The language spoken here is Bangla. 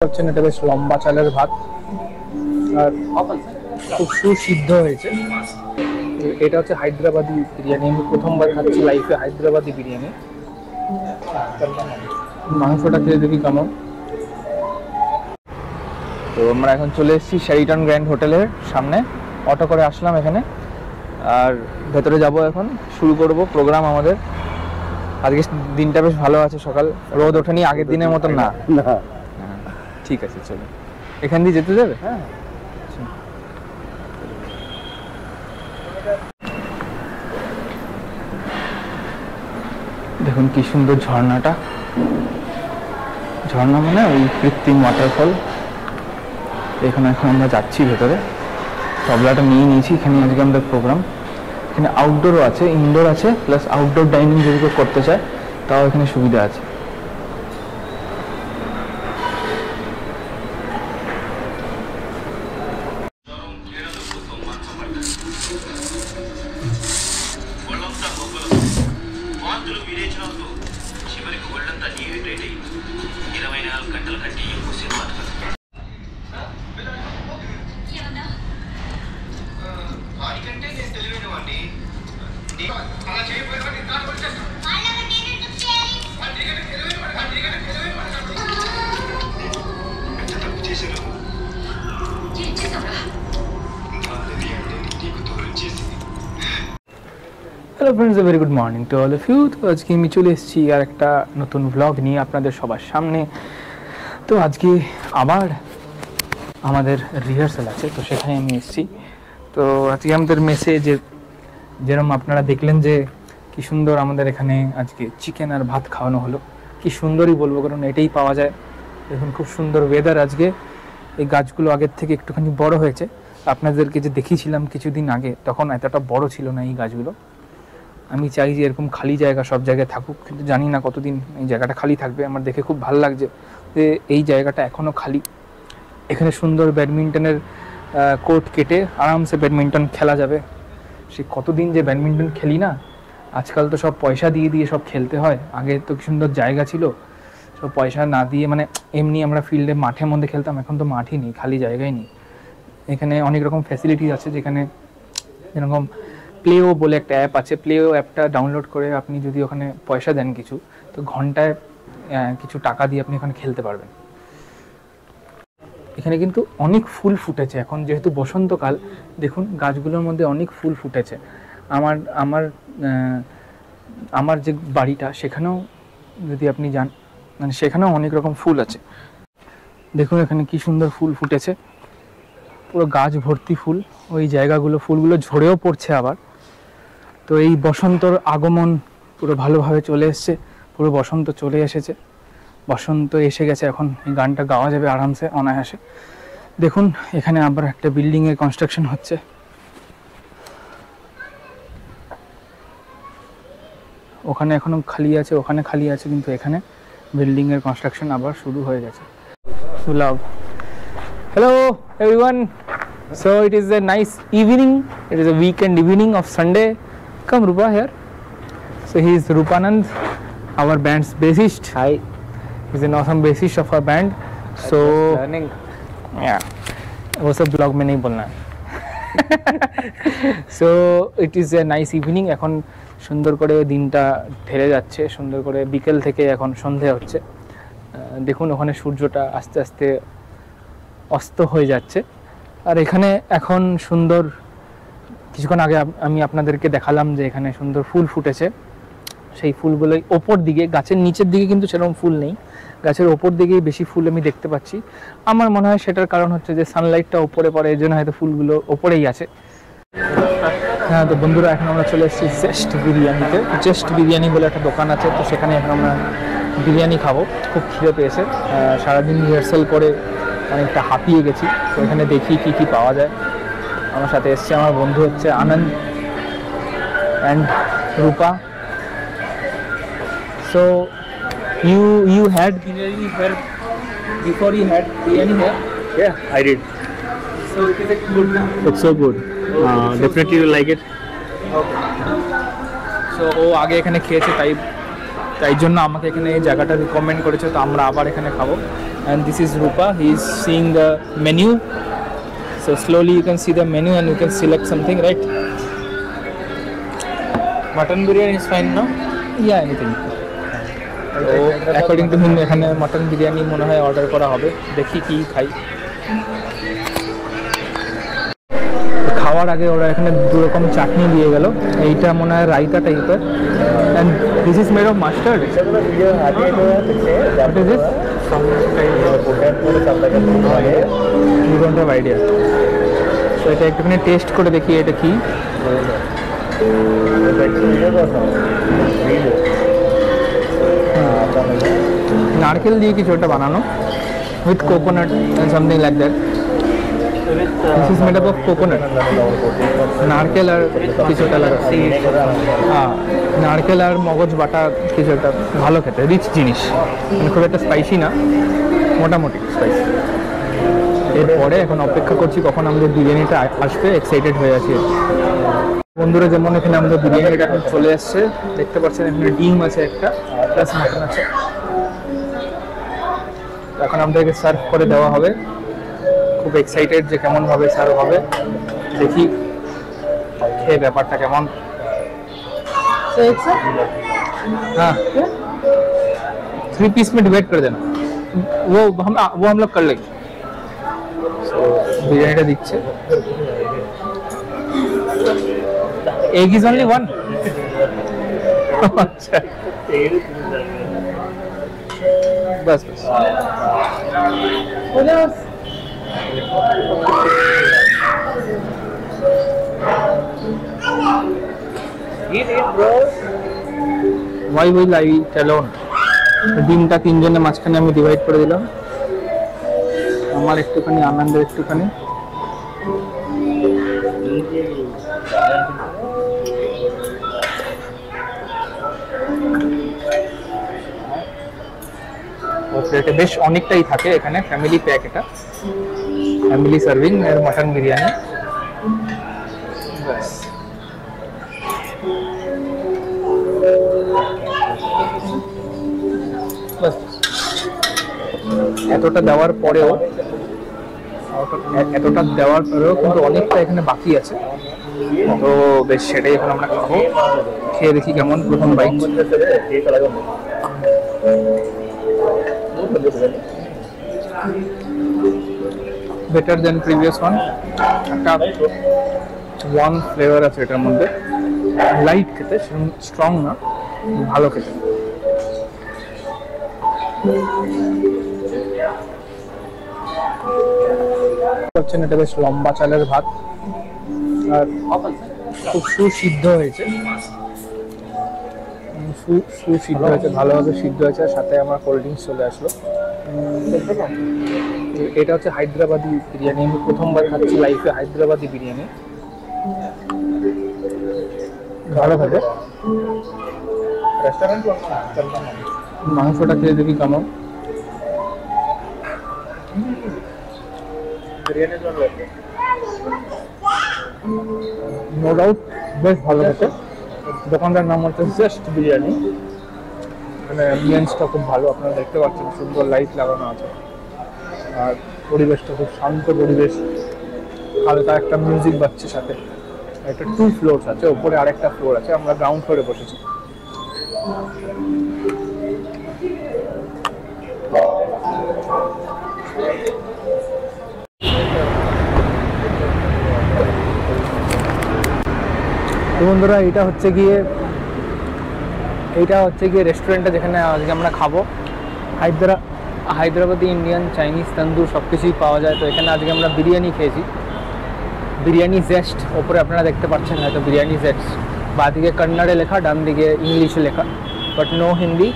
হচ্ছে এটা বেশ লম্বা চালের ভাত আর খুব সুসিদ্ধ হয়েছে। এটা হচ্ছে হায়দ্রাবাদি বিরিয়ানি। আমি প্রথমবার খাচ্ছি লাইফে হায়দ্রাবাদি বিরিয়ানি। মাংসটা খেয়ে দেখি কেমন। তো আমরা এখন চলে এসেছি শেরিটন গ্র্যান্ড হোটেলের সামনে। অটো করে আসলাম এখানে আর ভেতরে যাব। এখন শুরু করব প্রোগ্রাম আমাদের। আজকে দিনটা বেশ ভালো আছে, সকাল রোদ ওঠেনি আগের দিনের মতন না। ঠিক আছে, চলো এখান দিয়ে যেতে যাবে। হ্যাঁ, দেখুন কি সুন্দর ঝর্ণাটা। ঝর্ণা মানে ওই কৃত্রিম ওয়াটারফল। এখানে এখন আমরা যাচ্ছি ভেতরে। তবলাটা নিয়ে নিয়েছি। এখানে আজকে আমাদের প্রোগ্রাম। এখানে আউটডোরও আছে, ইনডোর আছে, প্লাস আউটডোর ডাইনিং যদি কেউ করতে চায় তাও এখানে সুবিধা আছে। Hello friends, very good morning to all of you. তো আজকে আমি চলে এসেছি আর একটা নতুন ভ্লগ নিয়ে আপনাদের সবার সামনে। তো আজকে আবার আমাদের রিহার্সাল আছে, তো সেখানে আমি এসেছি। তো আজকে আমাদের মেসে যেরকম আপনারা দেখলেন যে কি সুন্দর আমাদের এখানে আজকে চিকেন আর ভাত খাওয়ানো হলো। কি সুন্দরই বলবো, কারণ এটাই পাওয়া যায়। দেখুন খুব সুন্দর ওয়েদার আজকে। এই গাছগুলো আগের থেকে একটুখানি বড় হয়েছে। আপনাদেরকে যে দেখিয়েছিলাম কিছুদিন আগে, তখন এতটা বড় ছিল না এই গাছগুলো। আমি চাই যে এরকম খালি জায়গা সব জায়গায় থাকুক, কিন্তু জানি না কতদিন এই জায়গাটা খালি থাকবে। আমার দেখে খুব ভালো লাগছে যে এই জায়গাটা এখনও খালি। এখানে সুন্দর ব্যাডমিন্টনের কোর্ট কেটে আরামসে ব্যাডমিন্টন খেলা যাবে। সে কতদিন যে ব্যাডমিন্টন খেলি না। আজকাল তো সব পয়সা দিয়ে দিয়ে সব খেলতে হয়। আগে তো কি সুন্দর জায়গা ছিল, সব পয়সা না দিয়ে মানে এমনি আমরা ফিল্ডে মাঠের মধ্যে খেলতাম। এখন তো মাঠই নেই, খালি জায়গায় নেই। এখানে অনেক রকম ফ্যাসিলিটি আছে, যেখানে যেরকম প্লেও বলে একটা অ্যাপ আছে। প্লেও অ্যাপটা ডাউনলোড করে আপনি যদি ওখানে পয়সা দেন কিছু, তো ঘন্টায় কিছু টাকা দিয়ে আপনি ওখানে খেলতে পারবেন। এখানে কিন্তু অনেক ফুল ফুটেছে এখন, যেহেতু বসন্তকাল। দেখুন গাছগুলোর মধ্যে অনেক ফুল ফুটেছে। আমার আমার আমার যে বাড়িটা, সেখানেও যদি আপনি যান, মানে সেখানেও অনেক রকম ফুল আছে। দেখুন এখানে কি সুন্দর ফুল ফুটেছে, পুরো গাছ ভর্তি ফুল। ওই জায়গাগুলো ফুলগুলো ঝরেও পড়ছে আবার। তো এই বসন্তর আগমন পুরো ভালোভাবে চলে এসছে। পুরো বসন্ত চলে এসেছে, বসন্ত এসে গেছে। এখন এই গানটা গাওয়া যাবে আরামসে, অনায়াসে। দেখুন এখানে আবার একটা বিল্ডিংয়ের কনস্ট্রাকশন হচ্ছে। ওখানে এখনো খালি আছে, ওখানে খালি আছে, কিন্তু এখানে বিল্ডিংয়ের কনস্ট্রাকশন আবার শুরু হয়ে গেছে। Hello everyone. So it is a nice evening. It is a weekend evening of Sunday. Come Rupa here. So he is Rupanand, our band's bassist. Hi. He's an awesome bassist of our band. So learning. Yeah. वो सब ब्लॉग में नहीं बोलना है. So it is a nice evening. এখন সুন্দর করে দিনটা ঢেলে যাচ্ছে, সুন্দর করে বিকেল থেকে এখন সন্ধে হচ্ছে। দেখুন ওখানে সূর্যটা আস্তে আস্তে অস্ত হয়ে যাচ্ছে। আর এখানে এখন সুন্দর, কিছুক্ষণ আগে আমি আপনাদেরকে দেখালাম যে এখানে সুন্দর ফুল ফুটেছে। সেই ফুলগুলোই ওপর দিকে, গাছের নিচের দিকে কিন্তু সেরকম ফুল নেই, গাছের ওপর দিকেই বেশি ফুল আমি দেখতে পাচ্ছি। আমার মনে হয় সেটার কারণ হচ্ছে যে সানলাইটটা ওপরে পড়ে, এই জন্য হয়তো ফুলগুলো ওপরেই আছে। হ্যাঁ, তো বন্ধুরা এখন আমরা চলে এসেছি জেস্ট বিরিয়ানিতে। জেস্ট বিরিয়ানি বলে একটা দোকান আছে, তো সেখানে এখন আমরা বিরিয়ানি খাবো। খুব খিদে পেয়েছে, সারাদিন রিহার্সাল করে অনেকটা হাঁপিয়ে গেছি। তো এখানে দেখি কি কি পাওয়া যায়। আমার সাথে এসছে আমার বন্ধু হচ্ছে Anand and Rupa. So you had biryani here before you had biryani here? Yeah, I did. So it is good. It's so good. Definitely you like it. Okay. So ও আগে এখানে খেয়েছে, তাই জন্য আমাকে এখানে এই জায়গাটা রিকমেন্ড করেছে। তো আমরা আবার এখানে খাবো। and this is Rupa. He is seeing the menu. So slowly you can see the menu and you can select something, right? Mutton biryani is fine, no? Yeah, anything. তো অ্যাকর্ডিং টু হিম এখানে মটন বিরিয়ানি মনে হয় অর্ডার করা হবে, দেখি কি খাই। খাওয়ার আগে ওরা এখানে দু রকম চাটনি দিয়ে গেল, এইটা মনে হয় রায়তা টাইপের, and this is made of mustard. What is it? You don't have idea. তো এটা একটুখানি টেস্ট করে দেখি এটা কি। নারকেল দিয়ে কিছু একটা বানানো, with coconut and something like that. This is made up of coconut, নারকেল আর কিছু একটা লাগা, হ্যাঁ নারকেল আর মগজ বাটা কিছু একটা, ভালো খেতে, রিচ জিনিস, মানে খুব একটা স্পাইসি না, মোটামুটি স্পাইসি। এরপরে এখন অপেক্ষা করছি কখন আমাদের বিরিয়ানিটা আসবে, এক্সাইটেড হয়ে আছি। বন্ধুরা যেমন এখানে আমাদের বিরিয়ানিটা এখন চলে আসছে, দেখতে পাচ্ছেন এখানে ডিম আছে একটা, প্লাস মাটন আছে। এখন আমাদেরকে সার্ভ করে দেওয়া হবে, খুব এক্সাইটেড যে কেমনভাবে সার্ভ হবে, দেখি খেয়ে ব্যাপারটা কেমন। हाँ 3 पीस में डिवाइड कर देना, वो हम लोग कर लेंगे। Biryani दिखছে, egg is only one। अच्छा बस बस Eat it, bro. Why will I eat alone? ডিমটা তিনজনের মাঝখানে আমি ডিভাইড করে দিলাম, আমার একটুখানি, আনন্দের একটুখানি। এটা বেশ অনেকটাই থাকে এখানে, ফ্যামিলি প্যাক, এটা ফ্যামিলি সার্ভিং এর মটন বিরিয়ানি। ব্যাস এতটা দেওয়ার পরেও কিন্তু অনেকটা এখানে বাকি আছে, তো বেশ সেটাই এখন আমরা খাবো। খেয়ে দেখি কেমন প্রথম bite. Better than previous one, একটা ওয়ান ফ্লেভার আছে এটার মধ্যে, লাইট খেতে, স্ট্রং না, ভালো খেতে। এটা বেশ লম্বা চালের ভাত, আর খুব সুসিদ্ধ হয়েছে, ভালোভাবে সিদ্ধ হয়েছে, আর সাথে আমার কোল্ড ড্রিঙ্কস চলে আসলো। এটা হচ্ছে হায়দ্রাবাদি বিরিয়ানি, আমি প্রথমবার খাচ্ছি লাইফে হায়দ্রাবাদি বিরিয়ানি, ভালো থাকে। মাংসটা খেয়ে দেখি কেমন। নো ডাউট বেশ ভালো খেতে। দোকানটার নাম হচ্ছে জাস্ট বিরিয়ানি, মানে অ্যাম্বিয়েন্সটা খুব ভালো, আপনারা দেখতে পাচ্ছেন, সুন্দর লাইট লাগানো আছে, আর পরিবেশটা খুব শান্ত পরিবেশ, হালকা একটা মিউজিক বাজছে, সাথে একটা 2 ফ্লোরস আছে, ওপরে আরেকটা ফ্লোর আছে, আমরা গ্রাউন্ড ফ্লোরে বসেছি। বন্ধুরা এইটা হচ্ছে গিয়ে রেস্টুরেন্টটা যেখানে আজকে আমরা খাবো। হায়দ্রাবাদি, ইন্ডিয়ান, চাইনিজ, তন্দুর সব কিছুই পাওয়া যায়। তো এখানে আজকে আমরা বিরিয়ানি খেয়েছি, বিরিয়ানি জেস্ট, ওপরে আপনারা দেখতে পাচ্ছেন হয়তো বিরিয়ানি জেস্ট, বাঁ দিকে কন্নড়ে লেখা, ডান দিকে ইংলিশে লেখা, বাট নো হিন্দি।